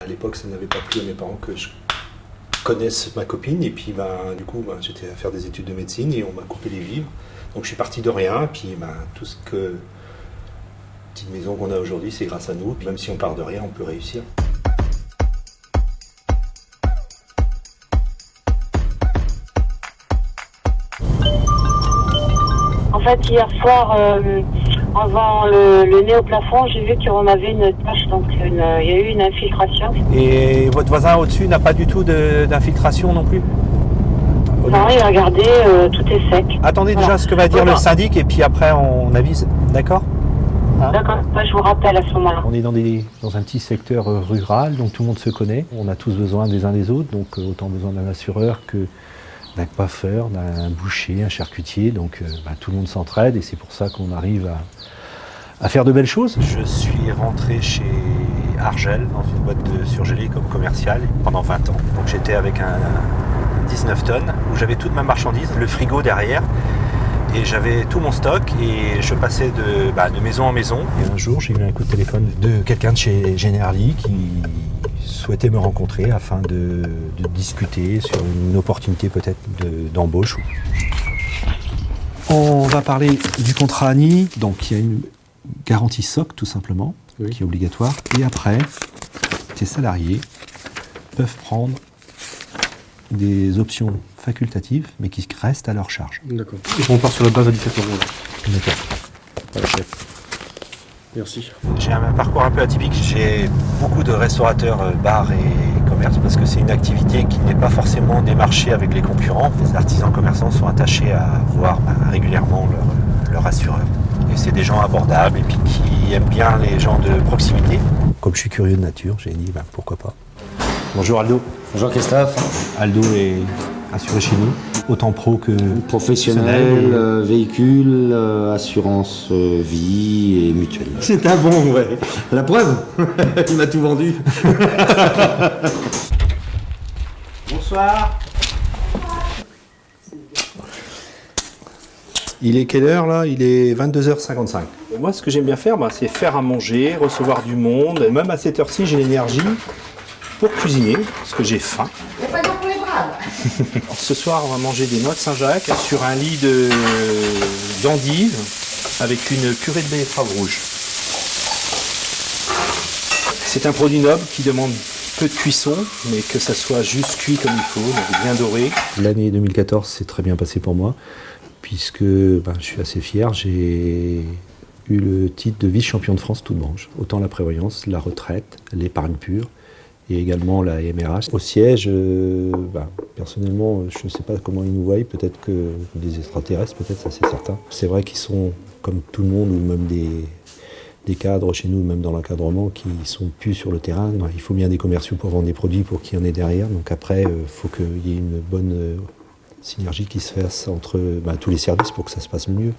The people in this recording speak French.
À l'époque, ça n'avait pas plu à mes parents que je connaisse ma copine. Et puis, du coup, j'étais à faire des études de médecine et on m'a coupé les vivres. Donc, je suis parti de rien. Puis, tout ce que petite maison qu'on a aujourd'hui, c'est grâce à nous. Même si on part de rien, on peut réussir. En fait, hier soir, avant le nez au plafond, j'ai vu qu'on avait une tache, donc il y a eu une infiltration. Et votre voisin au-dessus n'a pas du tout d'infiltration non plus? Non, il a regardé, tout est sec. Attendez déjà ce que va dire le syndic et puis après on avise, d'accord? D'accord, je vous rappelle à ce moment-là. On est dans un petit secteur rural, donc tout le monde se connaît. On a tous besoin des uns des autres, donc autant besoin d'un assureur que d'un coiffeur, d'un boucher, un charcutier. Donc tout le monde s'entraide et c'est pour ça qu'on arrive à faire de belles choses. Je suis rentré chez Argel dans une boîte de surgelés comme commercial pendant 20 ans. Donc j'étais avec un 19 tonnes où j'avais toute ma marchandise, le frigo derrière. Et j'avais tout mon stock et je passais de maison en maison. Et un jour, j'ai eu un coup de téléphone de quelqu'un de chez Generali qui souhaitait me rencontrer afin de discuter sur une opportunité peut-être d'embauche. On va parler du contrat ANI. Donc il y a une garantie SOC tout simplement, qui est obligatoire. Et après, tes salariés peuvent prendre des options facultatives, mais qui restent à leur charge. D'accord. Et on part sur la base à 17 euros. D'accord. Voilà, chef. Merci. J'ai un parcours un peu atypique. J'ai beaucoup de restaurateurs, bars et commerces parce que c'est une activité qui n'est pas forcément démarchée avec les concurrents. Les artisans commerçants sont attachés à voir régulièrement leur assureur. Et c'est des gens abordables et puis qui aiment bien les gens de proximité. Comme je suis curieux de nature, j'ai dit pourquoi pas. Bonjour Aldo. Bonjour Christophe. Aldo est assuré chez nous, autant pro que Professionnel, véhicule, assurance vie et mutuelle. C'est un bon, ouais. La preuve, il m'a tout vendu. Bonsoir. Il est quelle heure là? Il est 22h55. Moi, ce que j'aime bien faire, c'est faire à manger, recevoir du monde. Même à cette heure-ci, j'ai l'énergie pour cuisiner, parce que j'ai faim. Alors, ce soir, on va manger des noix de Saint-Jacques sur un lit d'endives avec une purée de betterave rouge. C'est un produit noble qui demande peu de cuisson, mais que ça soit juste cuit comme il faut, donc bien doré. L'année 2014 s'est très bien passée pour moi, puisque je suis assez fier. J'ai eu le titre de vice-champion de France toute branche. Autant la prévoyance, la retraite, l'épargne pure, et également la MRH. Au siège, personnellement, je ne sais pas comment ils nous voient, peut-être que des extraterrestres, peut-être, ça c'est certain. C'est vrai qu'ils sont, comme tout le monde, ou même des cadres chez nous, même dans l'encadrement, qui sont plus sur le terrain. Il faut bien des commerciaux pour vendre des produits, pour qu'il y en ait derrière. Donc après, il faut qu'il y ait une bonne synergie qui se fasse entre tous les services pour que ça se passe mieux.